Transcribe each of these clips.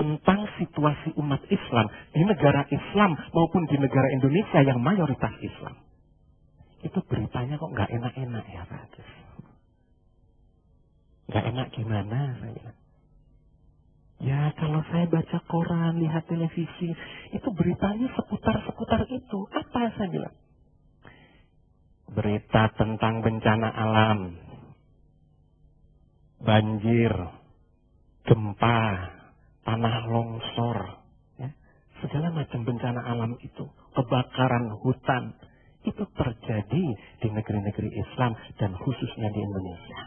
tentang situasi umat Islam di negara Islam maupun di negara Indonesia yang mayoritas Islam. Itu beritanya kok nggak enak-enak ya Pak Agus. Nggak enak gimana saya bilang. Ya kalau saya baca koran, lihat televisi, itu beritanya seputar itu. Apa saya bilang? Berita tentang bencana alam, banjir, gempa, tanah longsor, ya, segala macam bencana alam itu, kebakaran hutan, itu terjadi di negeri-negeri Islam dan khususnya di Indonesia.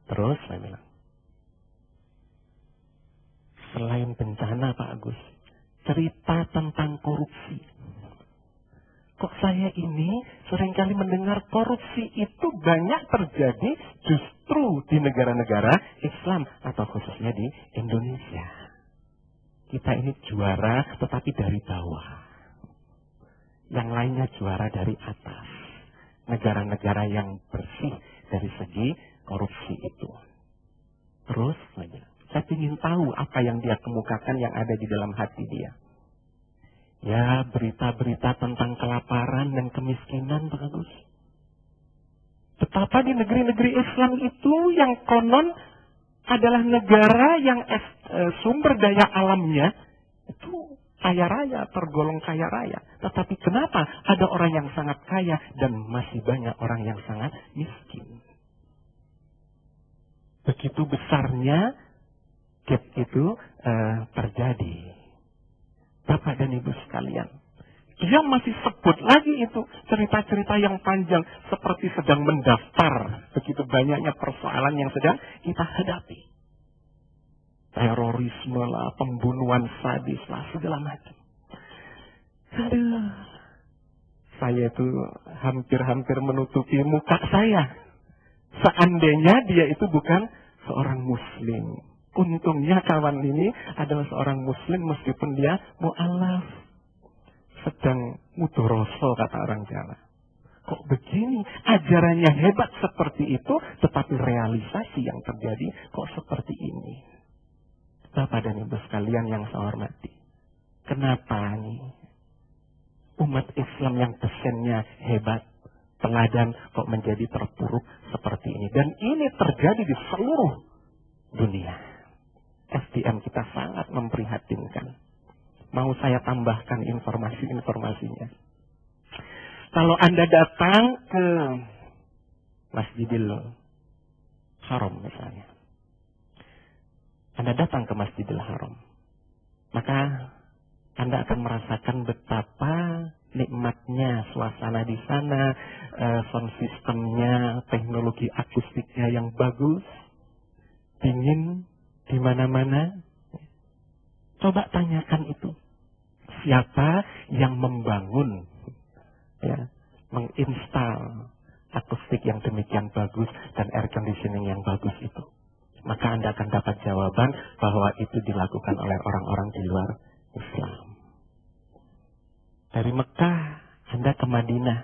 Terus saya bilang, selain bencana Pak Agus, cerita tentang korupsi. Kok saya ini seringkali mendengar korupsi itu banyak terjadi justru di negara-negara Islam atau khususnya di Indonesia. Kita ini juara tetapi dari bawah. Yang lainnya juara dari atas. Negara-negara yang bersih dari segi korupsi itu. Terus saya ingin tahu apa yang dia kemukakan yang ada di dalam hati dia. Ya, berita-berita tentang kelaparan dan kemiskinan, Pak Agus. Betapa di negeri-negeri Islam itu yang konon adalah negara yang sumber daya alamnya itu kaya raya, tergolong kaya raya. Tetapi kenapa ada orang yang sangat kaya dan masih banyak orang yang sangat miskin? Begitu besarnya gap itu terjadi. Bapak dan Ibu sekalian, dia masih sebut lagi itu cerita-cerita yang panjang seperti sedang mendaftar begitu banyaknya persoalan yang sedang kita hadapi. Terorisme lah, pembunuhan sadis lah, segala macam. Aduh, saya itu hampir-hampir menutupi muka saya. Seandainya dia itu bukan seorang muslim. Untungnya kawan ini adalah seorang muslim meskipun dia mu'alaf. Sedang mudoroso kata orang Jawa. Kok begini? Ajarannya hebat seperti itu, tetapi realisasi yang terjadi kok seperti ini. Bapak dan Ibu sekalian yang saya hormati. Kenapa nih? Umat Islam yang desainnya hebat, teladan kok menjadi terpuruk seperti ini. Dan ini terjadi di seluruh dunia. SDM kita sangat memprihatinkan. Mau saya tambahkan informasi-informasinya. Kalau Anda datang ke Masjidil Haram misalnya. Anda datang ke Masjidil Haram. Maka Anda akan merasakan betapa nikmatnya suasana di sana, sound systemnya, teknologi akustiknya yang bagus, dingin, di mana-mana. Coba tanyakan itu. Siapa yang membangun, ya, menginstal akustik yang demikian bagus dan air conditioning yang bagus itu? Maka Anda akan dapat jawaban bahwa itu dilakukan oleh orang-orang di luar Islam. Dari Mekah, Anda ke Madinah.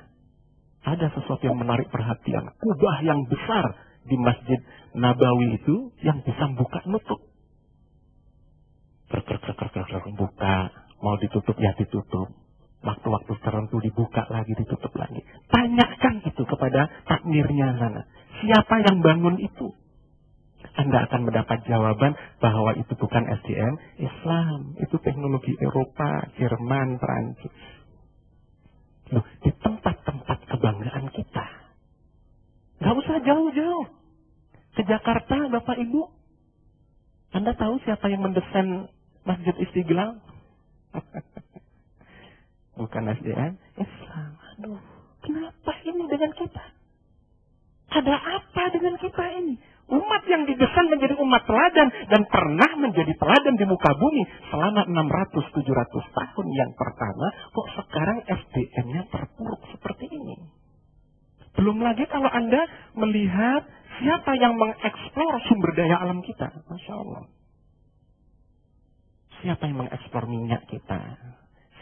Ada sesuatu yang menarik perhatian. Kubah yang besar di Masjid Nabawi itu yang bisa buka nutup. Buka, mau ditutup ya ditutup. Waktu-waktu tertentu dibuka lagi, ditutup lagi. Tanyakan itu kepada takmirnya sana. Siapa yang bangun itu? Anda akan mendapat jawaban bahwa itu bukan SDM Islam. Itu teknologi Eropa, Jerman, Perancis. Loh, di tempat-tempat kebanggaan kita. Gak usah jauh-jauh. Ke Jakarta, Bapak Ibu. Anda tahu siapa yang mendesain Masjid Istiqlal? Bukan SDM Islam. Aduh, kenapa ini dengan kita? Ada apa dengan kita ini? Umat yang didesain menjadi umat teladan dan pernah menjadi teladan di muka bumi selama 600-700 tahun yang pertama, kok sekarang SDM-nya terpuruk seperti ini? Belum lagi kalau Anda melihat siapa yang mengeksplor sumber daya alam kita. Masya Allah. Siapa yang mengeksplor minyak kita?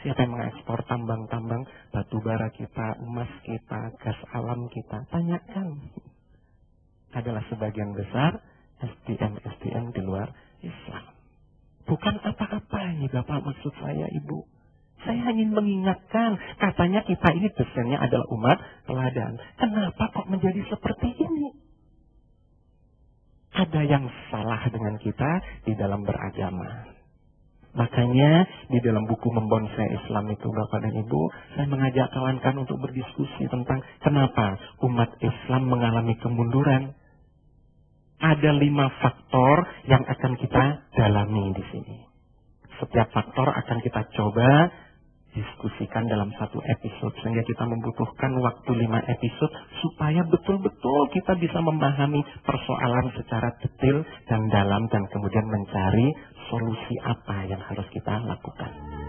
Siapa yang mengeksplor tambang-tambang batu bara kita, emas kita, gas alam kita? Tanyakan. Adalah sebagian besar SDM di luar Islam. Bukan apa-apa ini Bapak maksud saya Ibu. Saya ingin mengingatkan, katanya kita ini desainnya adalah umat teladan. Kenapa kok menjadi seperti ini? Ada yang salah dengan kita di dalam beragama. Makanya di dalam buku Membonsai Islam itu Bapak dan Ibu, saya mengajak kawan-kawan untuk berdiskusi tentang kenapa umat Islam mengalami kemunduran. Ada 5 faktor yang akan kita dalami di sini. Setiap faktor akan kita coba diskusikan dalam satu episode. Sehingga kita membutuhkan waktu 5 episode supaya betul-betul kita bisa memahami persoalan secara detail dan dalam dan kemudian mencari solusi apa yang harus kita lakukan.